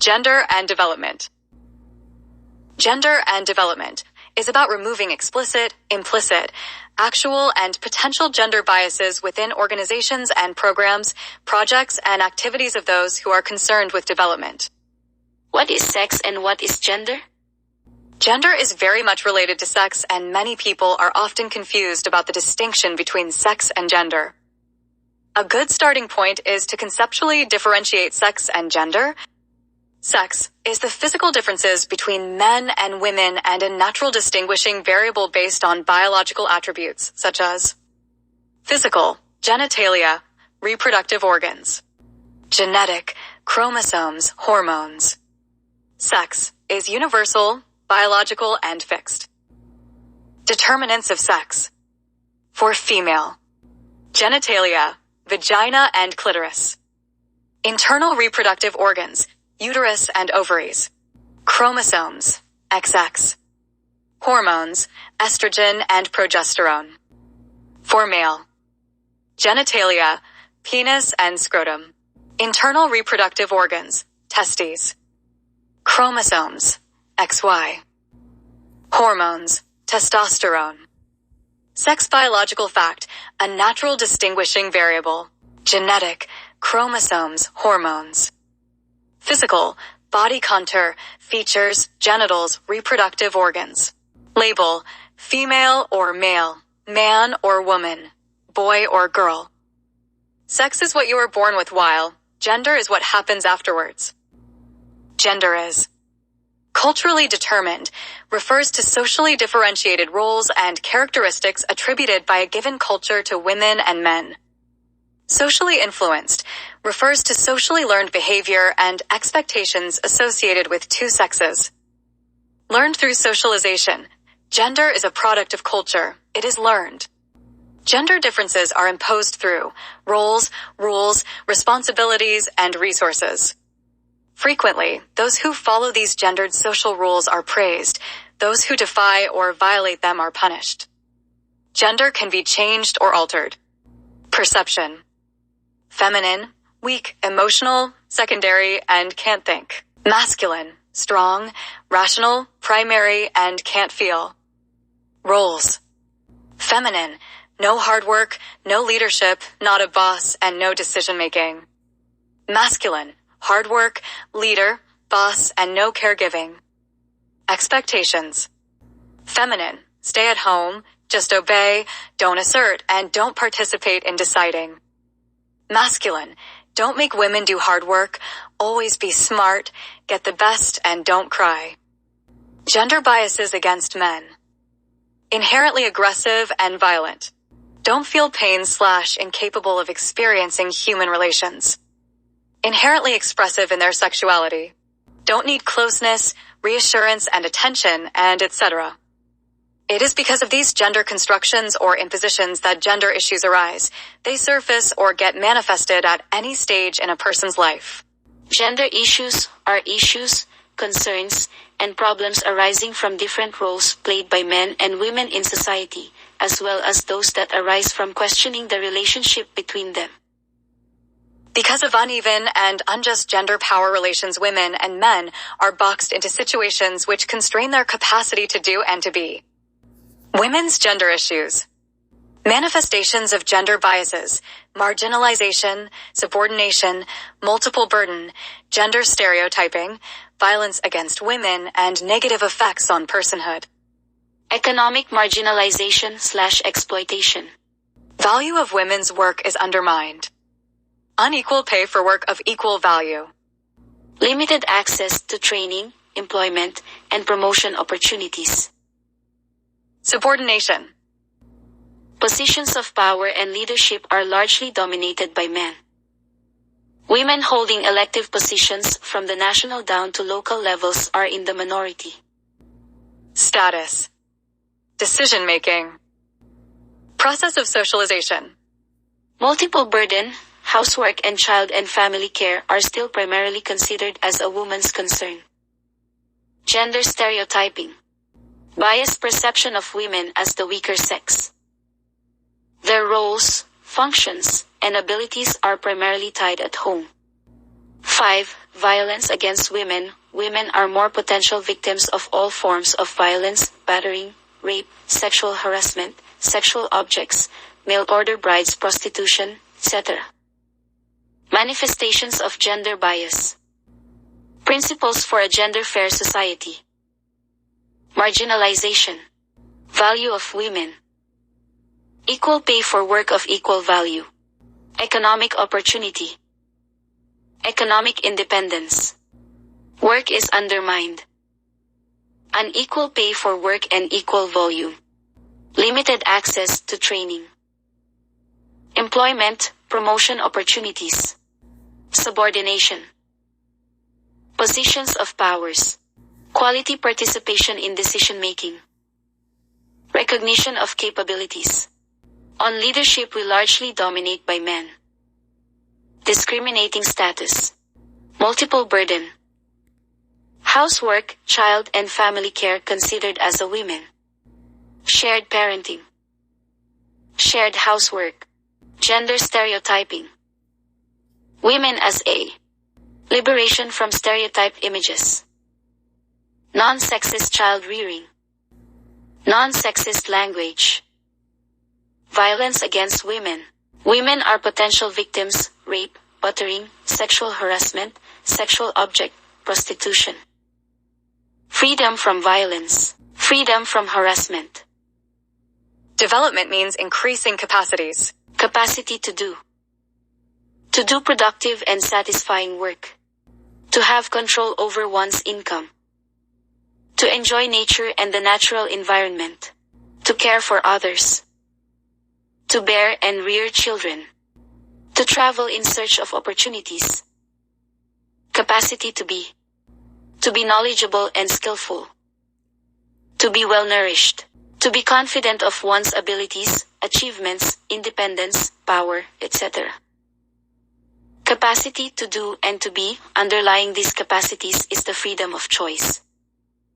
Gender and development. Gender and development is about removing explicit, implicit, actual, and potential gender biases within organizations and programs, projects, and activities of those who are concerned with development. What is sex and what is gender? Gender is very much related to sex, and many people are often confused about the distinction between sex and gender. A good starting point is to conceptually differentiate sex and gender. Sex is the physical differences between men and women and a natural distinguishing variable based on biological attributes, such as physical, genitalia, reproductive organs; genetic, chromosomes, hormones. Sex is universal, biological, and fixed. Determinants of sex. For female: genitalia, vagina and clitoris; internal reproductive organs, uterus and ovaries; chromosomes, XX; hormones, estrogen and progesterone. For male: genitalia, penis and scrotum; internal reproductive organs, testes; chromosomes, XY; hormones, testosterone. Sex biological fact, a natural distinguishing variable; genetic, chromosomes, hormones. Physical, body contour, features, genitals, reproductive organs. Label: female or male, man or woman, boy or girl. Sex is what you were born with, while gender is what happens afterwards. Gender is culturally determined, refers to socially differentiated roles and characteristics attributed by a given culture to women and men. Socially influenced refers to socially learned behavior and expectations associated with two sexes. Learned through socialization. Gender is a product of culture. It is learned. Gender differences are imposed through roles, rules, responsibilities, and resources. Frequently, those who follow these gendered social rules are praised. Those who defy or violate them are punished. Gender can be changed or altered. Perception. Feminine, weak, emotional, secondary, and can't think. Masculine, strong, rational, primary, and can't feel. Roles. Feminine, no hard work, no leadership, not a boss, and no decision-making. Masculine, hard work, leader, boss, and no caregiving. Expectations. Feminine, stay at home, just obey, don't assert, and don't participate in deciding. Masculine, don't make women do hard work, always be smart, get the best, and don't cry. Gender biases against men. Inherently aggressive and violent. Don't feel pain / incapable of experiencing human relations. Inherently expressive in their sexuality. Don't need closeness, reassurance and attention, and etc. It is because of these gender constructions or impositions that gender issues arise. They surface or get manifested at any stage in a person's life. Gender issues are issues, concerns, and problems arising from different roles played by men and women in society, as well as those that arise from questioning the relationship between them. Because of uneven and unjust gender power relations, women and men are boxed into situations which constrain their capacity to do and to be. Women's gender issues. Manifestations of gender biases, marginalization, subordination, multiple burden, gender stereotyping, violence against women, and negative effects on personhood. Economic marginalization / exploitation. Value of women's work is undermined. Unequal pay for work of equal value. Limited access to training, employment, and promotion opportunities. Subordination. Positions of power and leadership are largely dominated by men. Women holding elective positions from the national down to local levels are in the minority. Status. Decision-making. Process of socialization. Multiple burden, housework and child and family care are still primarily considered as a woman's concern. Gender stereotyping. Biased perception of women as the weaker sex. Their roles, functions, and abilities are primarily tied at home. 5. Violence against women. Women are more potential victims of all forms of violence, battering, rape, sexual harassment, sexual objects, mail order brides, prostitution, etc. Manifestations of gender bias. Principles for a gender-fair society. Marginalization. Value of women. Equal pay for work of equal value. Economic opportunity. Economic independence. Work is undermined. Unequal pay for work and equal volume. Limited access to training. Employment, promotion opportunities. Subordination. Positions of powers. Quality participation in decision-making. Recognition of capabilities. On leadership, we largely dominate by men. Discriminating status. Multiple burden. Housework, child and family care considered as a women. Shared parenting. Shared housework. Gender stereotyping. Women as a. Liberation from stereotype images. Non-sexist child rearing. Non-sexist language. Violence against women. Women are potential victims, rape, buttering, sexual harassment, sexual object, prostitution. Freedom from violence. Freedom from harassment. Development means increasing capacities. Capacity to do. To do productive and satisfying work. To have control over one's income. To enjoy nature and the natural environment. To care for others. To bear and rear children. To travel in search of opportunities. Capacity to be. To be knowledgeable and skillful. To be well-nourished. To be confident of one's abilities, achievements, independence, power, etc. Capacity to do and to be, underlying these capacities is the freedom of choice.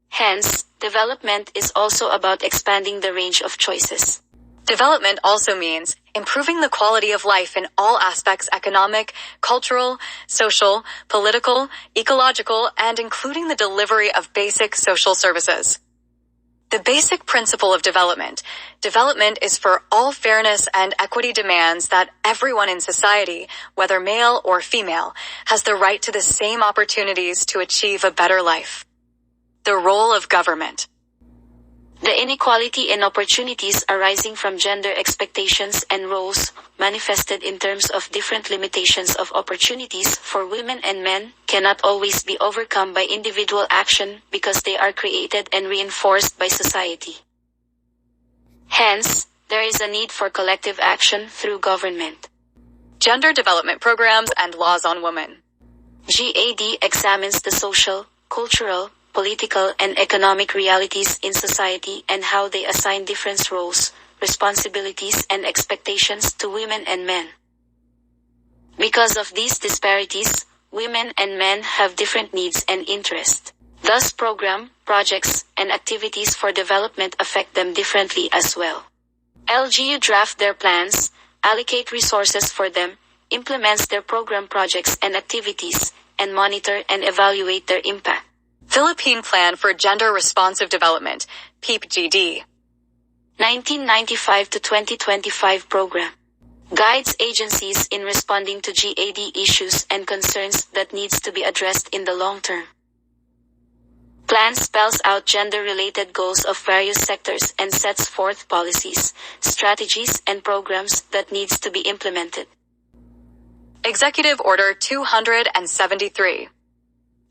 Hence, development is also about expanding the range of choices. Development also means improving the quality of life in all aspects: economic, cultural, social, political, ecological, and including the delivery of basic social services. The basic principle of development is for all fairness and equity demands that everyone in society, whether male or female, has the right to the same opportunities to achieve a better life. The role of government. The inequality in opportunities arising from gender expectations and roles, manifested in terms of different limitations of opportunities for women and men, cannot always be overcome by individual action because they are created and reinforced by society. Hence, there is a need for collective action through government. Gender development programs and laws on women. GAD examines the social, cultural, political and economic realities in society and how they assign different roles, responsibilities and expectations to women and men. Because of these disparities, women and men have different needs and interests. Thus program, projects, and activities for development affect them differently as well. LGU draft their plans, allocate resources for them, implements their program projects and activities, and monitor and evaluate their impact. Philippine Plan for Gender Responsive Development, PEEP-GD. 1995 to 2025 program. Guides agencies in responding to GAD issues and concerns that needs to be addressed in the long term. Plan spells out gender-related goals of various sectors and sets forth policies, strategies, and programs that needs to be implemented. Executive Order 273.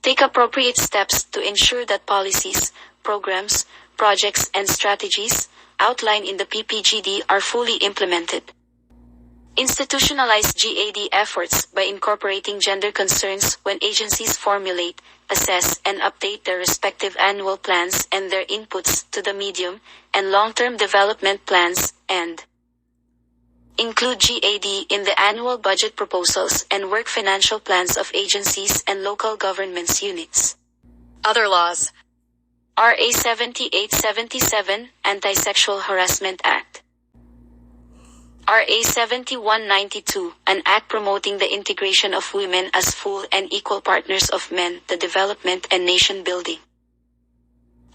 Take appropriate steps to ensure that policies, programs, projects, and strategies outlined in the PPGD are fully implemented. Institutionalize GAD efforts by incorporating gender concerns when agencies formulate, assess, and update their respective annual plans and their inputs to the medium and long-term development plans, and include GAD in the annual budget proposals and work financial plans of agencies and local governments units. Other laws. RA 7877, Anti-Sexual Harassment Act. RA 7192, an act promoting the integration of women as full and equal partners of men, the development and nation building.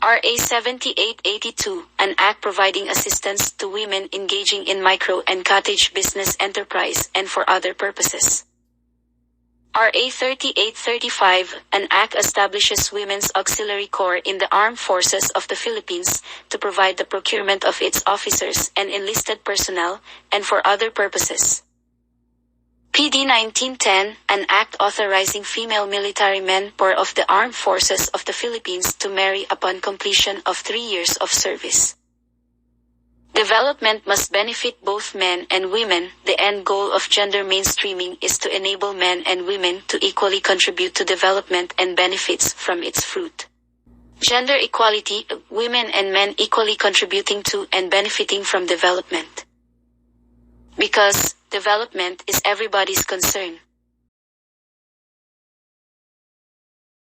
RA 7882, an act providing assistance to women engaging in micro and cottage business enterprise and for other purposes. RA 3835, an act establishes Women's Auxiliary Corps in the Armed Forces of the Philippines to provide the procurement of its officers and enlisted personnel, and for other purposes. PD 1910, an act authorizing female military men of the Armed Forces of the Philippines to marry upon completion of 3 years of service. Development must benefit both men and women. The end goal of gender mainstreaming is to enable men and women to equally contribute to development and benefits from its fruit. Gender equality, women and men equally contributing to and benefiting from development. Because development is everybody's concern.